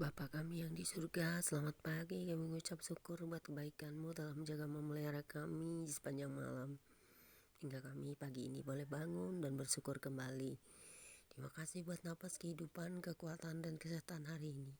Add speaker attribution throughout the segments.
Speaker 1: Bapa kami yang di surga, selamat pagi. Kami mengucap syukur buat kebaikan-Mu dalam menjaga memelihara kami sepanjang malam, hingga kami pagi ini boleh bangun dan bersyukur kembali. Terima kasih buat napas kehidupan, kekuatan, dan kesehatan hari ini.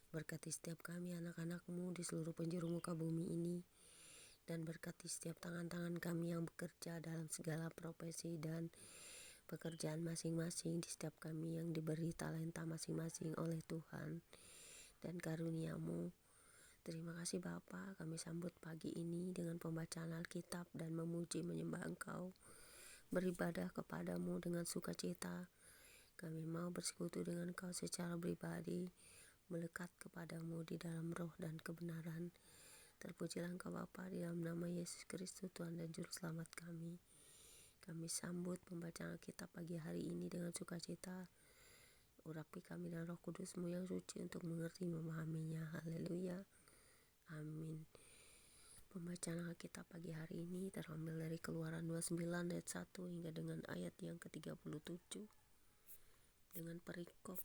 Speaker 1: Berkati setiap kami anak-anak-Mu di seluruh penjuru muka bumi ini, dan berkati setiap tangan-tangan kami yang bekerja dalam segala profesi dan pekerjaan masing-masing di setiap kami yang diberi talenta masing-masing oleh Tuhan dan karunia-Mu. Terima kasih Bapa, kami sambut pagi ini dengan pembacaan Alkitab dan memuji menyembah Engkau, beribadah kepadamu dengan sukacita. Kami mau bersekutu dengan Engkau secara pribadi, melekat kepadamu di dalam roh dan kebenaran. Terpujilah Engkau Bapa, di dalam nama Yesus Kristus Tuhan dan Juru Selamat kami. Kami sambut pembacaan Alkitab pagi hari ini dengan sukacita. Urapi kami dengan Roh Kudus-Mu yang suci untuk mengerti memahaminya. Haleluya. Amin. Pembacaan Alkitab pagi hari ini terambil dari Keluaran 29 ayat 1 hingga dengan ayat yang ke-37 dengan perikop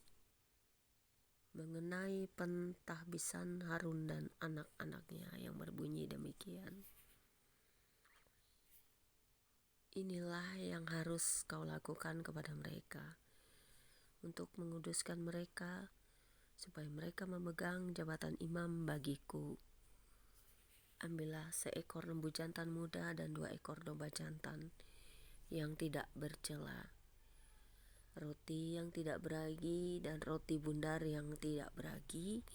Speaker 1: mengenai pentahbisan Harun dan anak-anaknya yang berbunyi demikian. Inilah yang harus kau lakukan kepada mereka untuk menguduskan mereka, supaya mereka memegang jabatan imam bagiku. Ambillah seekor lembu jantan muda dan 2 ekor domba jantan yang tidak bercela, roti yang tidak beragi dan roti bundar yang tidak beragi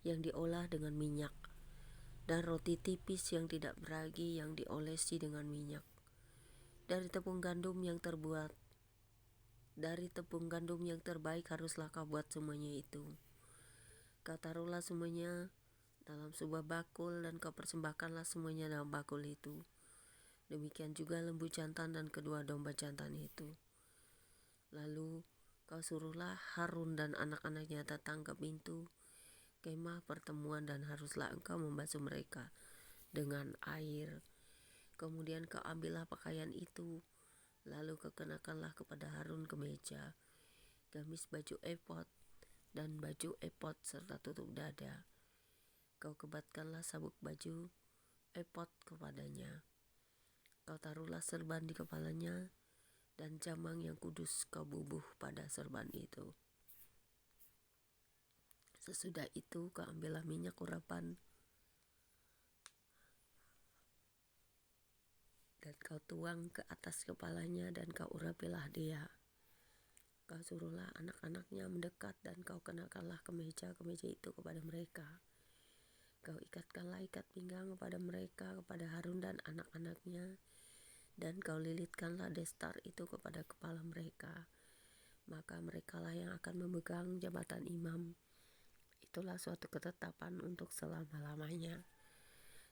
Speaker 1: yang diolah dengan minyak, dan roti tipis yang tidak beragi yang diolesi dengan minyak. Dari tepung gandum yang terbaik haruslah kau buat semuanya itu. Kau taruhlah semuanya dalam sebuah bakul dan kau persembahkanlah semuanya dalam bakul itu. Demikian juga lembu jantan dan kedua domba jantan itu. Lalu kau suruhlah Harun dan anak-anaknya datang ke pintu kemah pertemuan, dan haruslah engkau membasuh mereka dengan air. Kemudian kau ambillah pakaian itu, lalu kau kenakanlah kepada Harun kemeja, gamis baju efod dan baju efod serta tutup dada. Kau kebatkanlah sabuk baju efod kepadanya. Kau taruhlah serban di kepalanya, dan jamang yang kudus kau bubuh pada serban itu. Sesudah itu kau ambillah minyak urapan dan kau tuang ke atas kepalanya, dan kau urapilah dia. Kau suruhlah anak-anaknya mendekat, dan kau kenakanlah kemeja itu kepada mereka. Kau ikatkanlah ikat pinggang kepada mereka, kepada Harun dan anak-anaknya, dan kau lilitkanlah destar itu kepada kepala mereka. Maka merekalah yang akan memegang jabatan imam. Itulah suatu ketetapan untuk selama-lamanya.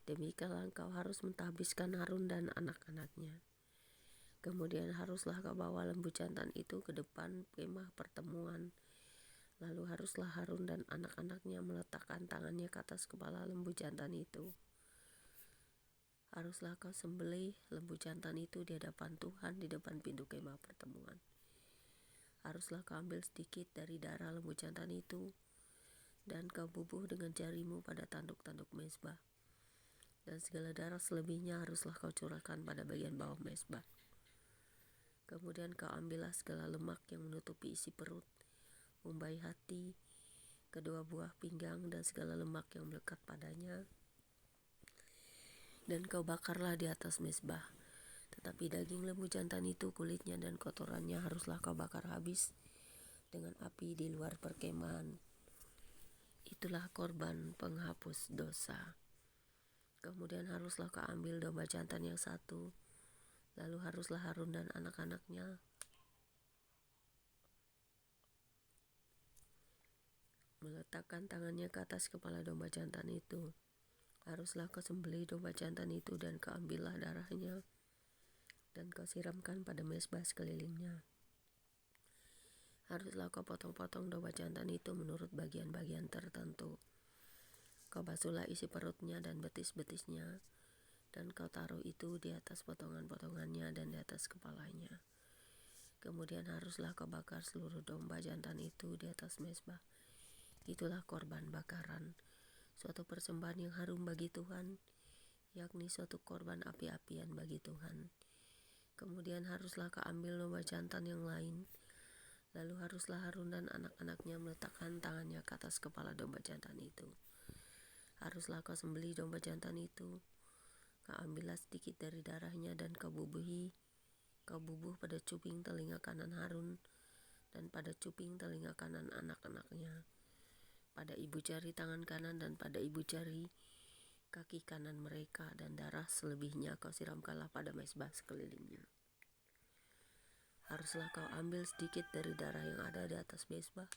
Speaker 1: Demikianlah engkau harus mentahbiskan Harun dan anak-anaknya. Kemudian haruslah kau bawa lembu jantan itu ke depan kemah pertemuan. Lalu haruslah Harun dan anak-anaknya meletakkan tangannya ke atas kepala lembu jantan itu. Haruslah kau sembelih lembu jantan itu di hadapan Tuhan di depan pintu kemah pertemuan. Haruslah kau ambil sedikit dari darah lembu jantan itu, dan kau bubuh dengan jarimu pada tanduk-tanduk mezbah. Dan segala darah selebihnya haruslah kau curahkan pada bagian bawah mezbah. Kemudian kau ambillah segala lemak yang menutupi isi perut, umbai hati, kedua buah pinggang, dan segala lemak yang melekat padanya, dan kau bakarlah di atas mezbah. Tetapi daging lembu jantan itu, kulitnya dan kotorannya haruslah kau bakar habis dengan api di luar perkemahan. Itulah korban penghapus dosa. Kemudian haruslah kau ambil domba jantan yang satu. Lalu haruslah Harun dan anak-anaknya meletakkan tangannya ke atas kepala domba jantan itu. Haruslah kau sembelih domba jantan itu, dan kau ambillah darahnya, dan kau siramkan pada mezbah sekelilingnya. Haruslah kau potong-potong domba jantan itu menurut bagian-bagian tertentu. Kau basuhlah isi perutnya dan betis-betisnya, dan kau taruh itu di atas potongan-potongannya dan di atas kepalanya. Kemudian haruslah kau bakar seluruh domba jantan itu di atas mezbah. Itulah korban bakaran, suatu persembahan yang harum bagi Tuhan, yakni suatu korban api-apian bagi Tuhan. Kemudian haruslah kau ambil domba jantan yang lain, lalu haruslah Harun dan anak-anaknya meletakkan tangannya ke atas kepala domba jantan itu. Haruslah kau sembelih domba jantan itu, kau ambillah sedikit dari darahnya dan kau bubuh pada cuping telinga kanan Harun dan pada cuping telinga kanan anak-anaknya, pada ibu jari tangan kanan dan pada ibu jari kaki kanan mereka, dan darah selebihnya kau siramkanlah pada mezbah sekelilingnya. Haruslah kau ambil sedikit dari darah yang ada di atas mezbah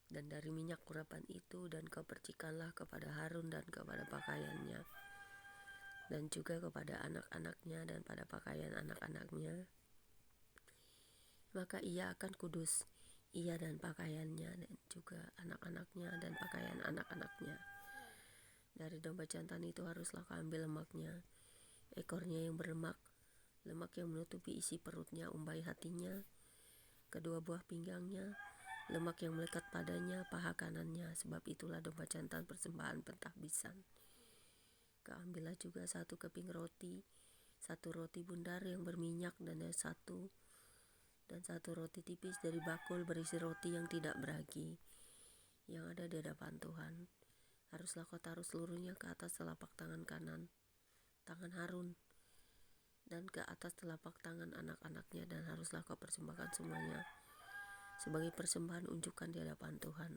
Speaker 1: dan dari minyak urapan itu, dan kau percikanlah kepada Harun dan kepada pakaiannya, dan juga kepada anak-anaknya dan pada pakaian anak-anaknya. Maka ia akan kudus, ia dan pakaiannya, dan juga anak-anaknya dan pakaian anak-anaknya. Dari domba jantan itu haruslah kau ambil lemaknya, ekornya yang berlemak, lemak yang menutupi isi perutnya, umbai hatinya, kedua buah pinggangnya, lemak yang melekat padanya, paha kanannya, sebab itulah domba jantan persembahan pentahbisan. Kau ambillah juga 1 keping roti, 1 roti bundar yang berminyak, dan 1 roti tipis dari bakul berisi roti yang tidak beragi, yang ada di hadapan Tuhan. Haruslah kau taruh seluruhnya ke atas telapak tangan kanan, tangan Harun, dan ke atas telapak tangan anak-anaknya, dan haruslah kau persembahkan semuanya sebagai persembahan unjukan di hadapan Tuhan.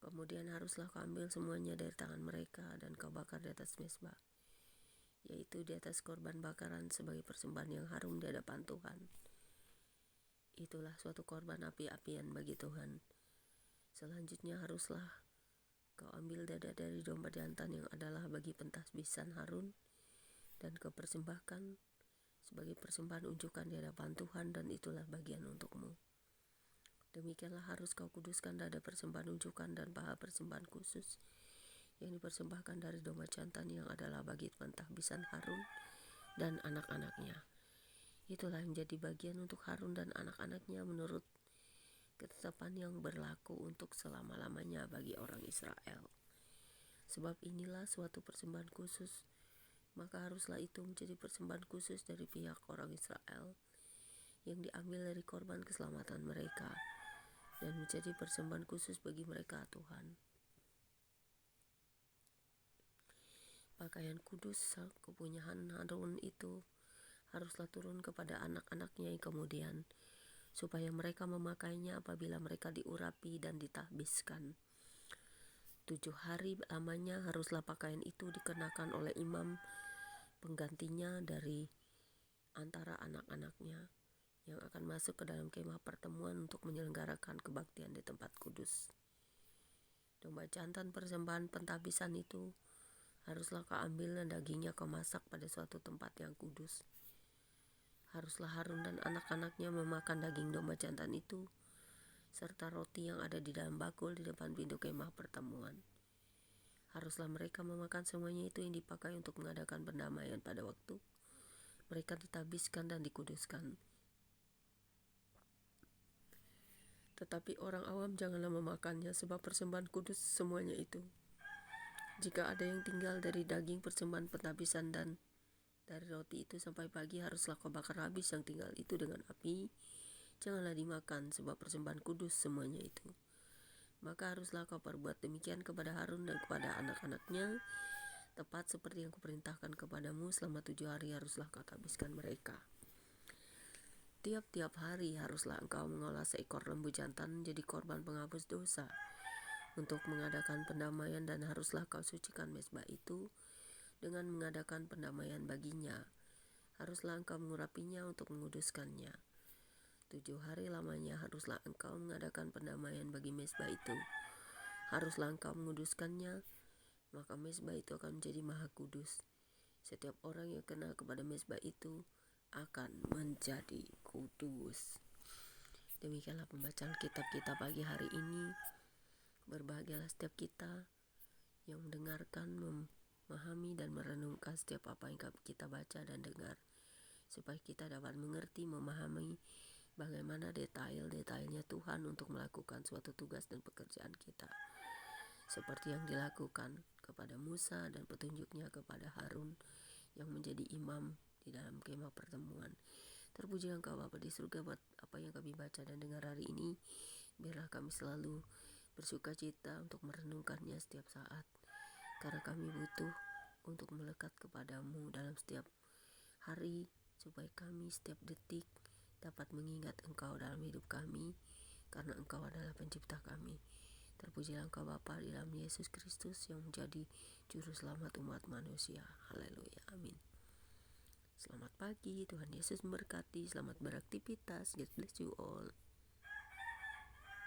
Speaker 1: Kemudian haruslah kau ambil semuanya dari tangan mereka dan kau bakar di atas mezbah, yaitu di atas korban bakaran sebagai persembahan yang harum di hadapan Tuhan. Itulah suatu korban api-apian bagi Tuhan. Selanjutnya haruslah kau ambil dada dari domba jantan yang adalah bagi pentahbisan Harun, dan kau persembahkan sebagai persembahan unjukan di hadapan Tuhan, dan itulah bagian untukmu. Demikianlah harus kau kuduskan dada persembahan unjukan dan paha persembahan khusus yang dipersembahkan dari domba jantan yang adalah bagi pentahbisan Harun dan anak-anaknya. Itulah yang menjadi bagian untuk Harun dan anak-anaknya menurut ketetapan yang berlaku untuk selama-lamanya bagi orang Israel. Sebab inilah suatu persembahan khusus, maka haruslah itu menjadi persembahan khusus dari pihak orang Israel yang diambil dari korban keselamatan mereka, dan menjadi persembahan khusus bagi mereka Tuhan. Pakaian kudus kepunyaan Harun itu haruslah turun kepada anak-anaknya yang kemudian, supaya mereka memakainya apabila mereka diurapi dan ditahbiskan. 7 hari lamanya haruslah pakaian itu dikenakan oleh imam penggantinya dari antara anak-anaknya yang akan masuk ke dalam kemah pertemuan untuk menyelenggarakan kebaktian di tempat kudus. Domba jantan persembahan pentahbisan itu haruslah kau ambil dan dagingnya kau masak pada suatu tempat yang kudus. Haruslah Harun dan anak-anaknya memakan daging domba jantan itu serta roti yang ada di dalam bakul di depan pintu kemah pertemuan. Haruslah mereka memakan semuanya itu yang dipakai untuk mengadakan pendamaian pada waktu mereka ditahbiskan dan dikuduskan. Tetapi orang awam janganlah memakannya, sebab persembahan kudus semuanya itu. Jika ada yang tinggal dari daging persembahan pentahbisan dan dari roti itu sampai pagi, haruslah kau bakar habis yang tinggal itu dengan api. Janganlah dimakan, sebab persembahan kudus semuanya itu. Maka haruslah kau perbuat demikian kepada Harun dan kepada anak-anaknya, tepat seperti yang kuperintahkan kepadamu. Selama 7 hari haruslah kau habiskan mereka. Tiap-tiap hari haruslah engkau mengolah seekor lembu jantan menjadi korban penghapus dosa untuk mengadakan pendamaian, dan haruslah kau sucikan mezbah itu dengan mengadakan pendamaian baginya. Haruslah engkau mengurapinya untuk menguduskannya. 7 hari lamanya haruslah engkau mengadakan pendamaian bagi mezbah itu. Haruslah engkau menguduskannya, maka mezbah itu akan menjadi maha kudus. Setiap orang yang kena kepada mezbah itu akan menjadi kudus. Demikianlah pembacaan kitab kita pagi hari ini. Berbahagialah setiap kita yang mendengarkan, memahami dan merenungkan setiap apa yang kita baca dan dengar, supaya kita dapat mengerti, memahami bagaimana detail-detailnya Tuhan untuk melakukan suatu tugas dan pekerjaan kita, seperti yang dilakukan kepada Musa dan petunjuknya kepada Harun yang menjadi imam di dalam kemah pertemuan. Terpuji Engkau Bapa di surga buat apa yang kami baca dan dengar hari ini. Biarlah kami selalu bersuka cita untuk merenungkannya setiap saat, karena kami butuh untuk melekat kepadamu dalam setiap hari, supaya kami setiap detik dapat mengingat Engkau dalam hidup kami, karena Engkau adalah pencipta kami. Terpujilah Engkau Bapa di dalam Yesus Kristus yang menjadi juru selamat umat manusia. Haleluya, amin. Selamat pagi, Tuhan Yesus memberkati. Selamat beraktivitas. God bless you all.